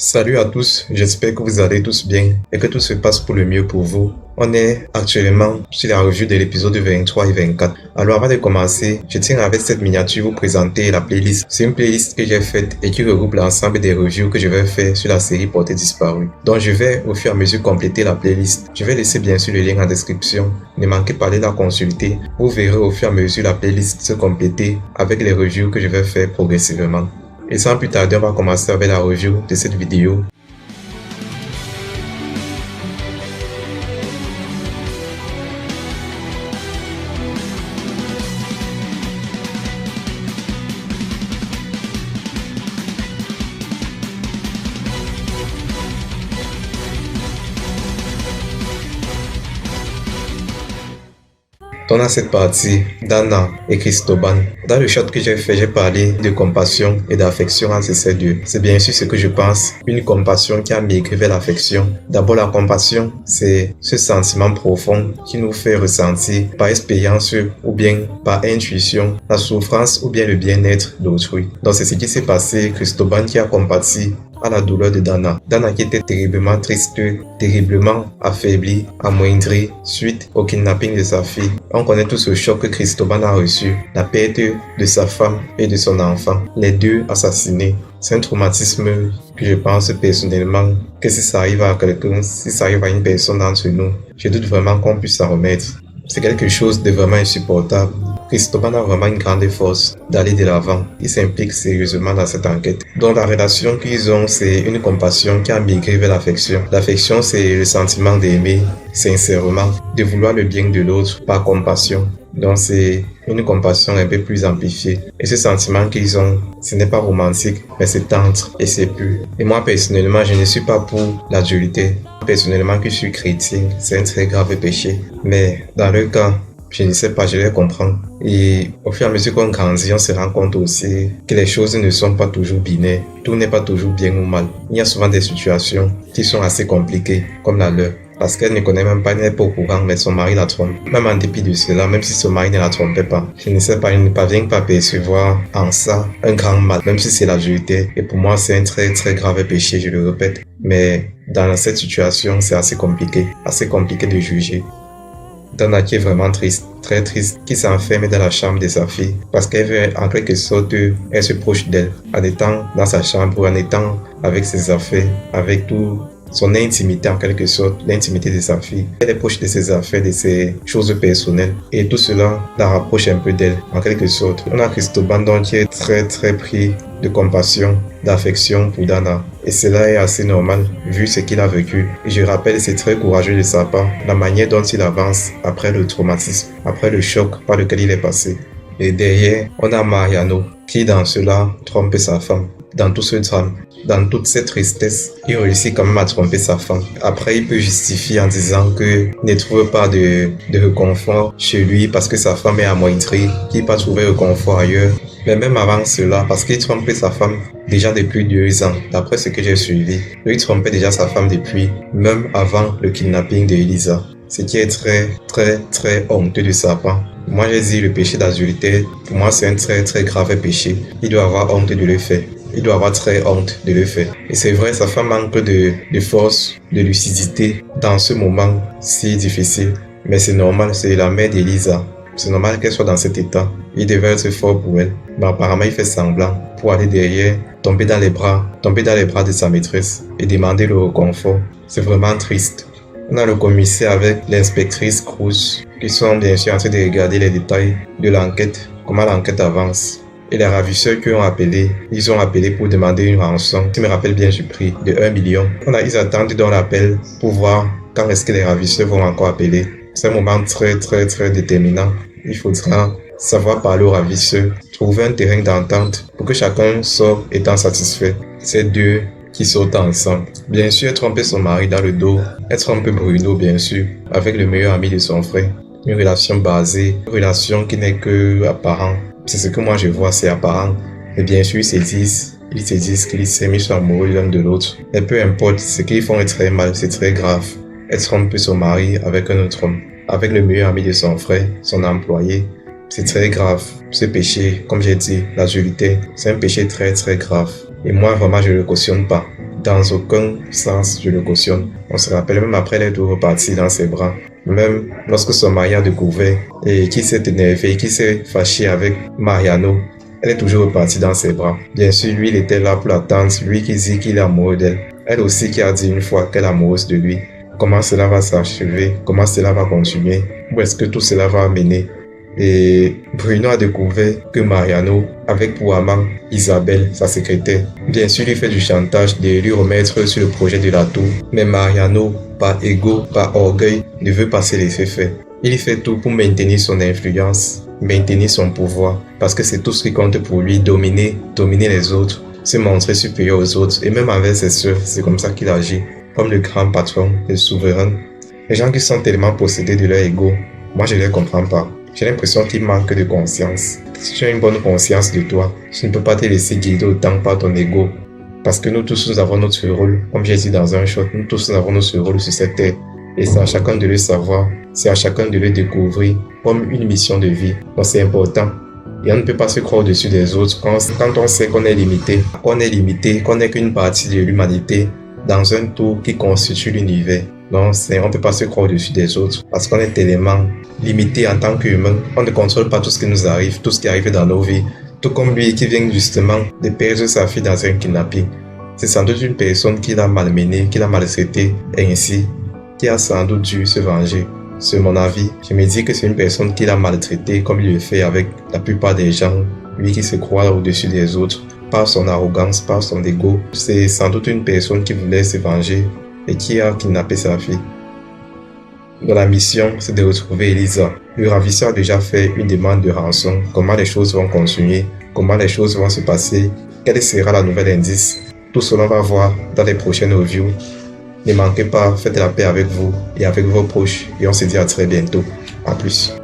Salut à tous, j'espère que vous allez tous bien et que tout se passe pour le mieux pour vous. On est actuellement sur la revue de l'épisode 23 et 24. Alors avant de commencer, je tiens avec cette miniature vous présenter la playlist. C'est une playlist que j'ai faite et qui regroupe l'ensemble des reviews que je vais faire sur la série Portée disparue. Donc je vais au fur et à mesure compléter la playlist. Je vais laisser bien sûr le lien en description. Ne manquez pas de la consulter. Vous verrez au fur et à mesure la playlist se compléter avec les reviews que je vais faire progressivement. Et sans plus tarder, on va commencer avec la review de cette vidéo. Dans cette partie, Dana et Cristóbal. Dans le shot que j'ai fait, j'ai parlé de compassion et d'affection entre ces deux. C'est bien sûr ce que je pense, une compassion qui a migré vers l'affection. D'abord, la compassion, c'est ce sentiment profond qui nous fait ressentir par expérience ou bien par intuition la souffrance ou bien le bien-être d'autrui. Donc c'est ce qui s'est passé, Cristóbal qui a compati à la douleur de Dana. Dana qui était terriblement triste, terriblement affaiblie, amoindrie suite au kidnapping de sa fille. On connaît tout ce choc que Cristóbal a reçu, la perte de sa femme et de son enfant, les deux assassinés. C'est un traumatisme que je pense personnellement que si ça arrive à quelqu'un, si ça arrive à une personne d'entre nous, je doute vraiment qu'on puisse s'en remettre. C'est quelque chose de vraiment insupportable. Cristóbal a vraiment une grande force d'aller de l'avant. Il s'implique sérieusement dans cette enquête. Donc la relation qu'ils ont, c'est une compassion qui a migré vers l'affection. L'affection, c'est le sentiment d'aimer sincèrement, de vouloir le bien de l'autre par compassion. Donc c'est une compassion un peu plus amplifiée. Et ce sentiment qu'ils ont, ce n'est pas romantique, mais c'est tendre et c'est pur. Et moi personnellement, je ne suis pas pour l'adultère. Personnellement, que je suis chrétien, c'est un très grave péché. Mais dans le cas, je ne sais pas, je les comprends. Et au fur et à mesure qu'on grandit, on se rend compte aussi que les choses ne sont pas toujours binaires. Tout n'est pas toujours bien ou mal. Il y a souvent des situations qui sont assez compliquées, comme la leur. Parce qu'elle ne connaît même pas, elle n'est pas au courant, mais son mari la trompe. Même en dépit de cela, même si son mari ne la trompait pas, je ne sais pas, il ne parvient pas à percevoir en ça un grand mal, même si c'est l'adultère. Et pour moi, c'est un très très grave péché, je le répète. Mais dans cette situation, c'est assez compliqué de juger. Dana qui est vraiment triste, très triste, qui s'enferme dans la chambre de sa fille parce qu'elle veut en quelque sorte être proche d'elle, en étant dans sa chambre, en étant avec ses affaires, avec tout son intimité en quelque sorte, l'intimité de sa fille. Elle est proche de ses affaires, de ses choses personnelles et tout cela la rapproche un peu d'elle en quelque sorte. On a Cristóbal donc qui est très très pris de compassion, d'affection pour Dana. Et cela est assez normal vu ce qu'il a vécu. Et je rappelle, c'est très courageux de sa part, la manière dont il avance après le traumatisme, après le choc par lequel il est passé. Et derrière, on a Mariano qui dans cela trompe sa femme. Dans tout ce drame, dans toute cette tristesse, il réussit quand même à tromper sa femme. Après, il peut justifier en disant qu'il ne trouve pas de réconfort chez lui parce que sa femme est amoindrie, qu'il n'a pas trouvé réconfort ailleurs. Mais même avant cela, parce qu'il trompait sa femme déjà depuis 2 ans, d'après ce que j'ai suivi. Lui trompait déjà sa femme depuis, même avant le kidnapping de Elisa. Ce qui est très, très, très honteux de sa part. Moi, j'ai dit le péché d'adultère, pour moi, c'est un très, très grave péché. Il doit avoir honte de le faire. Il doit avoir très honte de le faire. Et c'est vrai, sa femme manque de force, de lucidité dans ce moment si difficile. Mais c'est normal, c'est la mère d'Elisa. C'est normal qu'elle soit dans cet état. Il devait être fort pour elle. Mais apparemment, il fait semblant pour aller derrière, tomber dans les bras de sa maîtresse et demander le réconfort. C'est vraiment triste. On a le commissaire avec l'inspectrice Cruz qui sont bien sûr en train de regarder les détails de l'enquête, comment l'enquête avance. Et les ravisseurs qui ont appelé, ils ont appelé pour demander une rançon. Si je me rappelle bien du prix, de 1 million. Ils attendent dans l'appel pour voir quand est-ce que les ravisseurs vont encore appeler. C'est un moment très très très déterminant. Il faudra savoir parler aux ravisseurs, trouver un terrain d'entente pour que chacun sorte étant satisfait. Ces deux qui sortent ensemble. Bien sûr, elle trompait son mari dans le dos. Elle trompe Bruno, bien sûr, avec le meilleur ami de son frère. Une relation basée, une relation qui n'est que apparente. C'est ce que moi je vois, c'est apparent. Et bien sûr, ils se disent qu'ils s'aiment, ils sont amoureux l'un de l'autre. Et peu importe, ce qu'ils font est très mal, c'est très grave. Elle trompe son mari avec un autre homme, avec le meilleur ami de son frère, son employé. C'est très grave. Ce péché, comme j'ai dit, l'adultère, c'est un péché très très grave. Et moi, vraiment, je ne le cautionne pas. dans aucun sens, je le cautionne. On se rappelle même après être reparti dans ses bras. Même lorsque son mari a découvert et qui s'est énervé, qui s'est fâché avec Mariano, elle est toujours repartie dans ses bras. Bien sûr, lui, il était là pour l'attendre, lui qui dit qu'il est amoureux d'elle. Elle aussi qui a dit une fois qu'elle est amoureuse de lui. Comment cela va s'achever? Comment cela va continuer? Où est-ce que tout cela va mener? Et Bruno a découvert que Mariano, avec pour amant Isabelle, sa secrétaire, bien sûr lui fait du chantage de lui remettre sur le projet de la tour. Mais Mariano, par ego, par orgueil, ne veut pas se laisser faire. Il fait tout pour maintenir son influence, maintenir son pouvoir, parce que c'est tout ce qui compte pour lui, dominer les autres, se montrer supérieur aux autres, et même avec ses sœurs, c'est comme ça qu'il agit, comme le grand patron, le souverain. Les gens qui sont tellement possédés de leur ego, moi je ne les comprends pas. J'ai l'impression qu'il manque de conscience. Si tu as une bonne conscience de toi, tu ne peux pas te laisser guider autant par ton ego. Parce que nous tous, nous avons notre rôle. Comme j'ai dit dans un shot, nous tous, nous avons notre rôle sur cette terre. Et c'est à chacun de le savoir. C'est à chacun de le découvrir comme une mission de vie. Donc c'est important. Et on ne peut pas se croire au-dessus des autres quand on sait qu'on est limité, qu'on n'est qu'une partie de l'humanité dans un tout qui constitue l'univers. Donc, on ne peut pas se croire au-dessus des autres parce qu'on est tellement limité en tant qu'humain. On ne contrôle pas tout ce qui nous arrive, tout ce qui arrive dans nos vies. Tout comme lui qui vient justement de perdre sa fille dans un kidnapping. C'est sans doute une personne qui l'a malmené, qui l'a maltraité ainsi, qui a sans doute dû se venger. C'est mon avis. Je me dis que c'est une personne qui l'a maltraité comme il le fait avec la plupart des gens. Lui qui se croit au-dessus des autres par son arrogance, par son ego. C'est sans doute une personne qui voulait se venger et qui a kidnappé sa fille. Dans la mission, c'est de retrouver Elisa. Le ravisseur a déjà fait une demande de rançon. Comment les choses vont continuer? Comment les choses vont se passer? Quel sera la nouvelle indice? Tout cela on va voir dans les prochaines reviews. Ne manquez pas, faites la paix avec vous et avec vos proches et on se dit à très bientôt. A plus.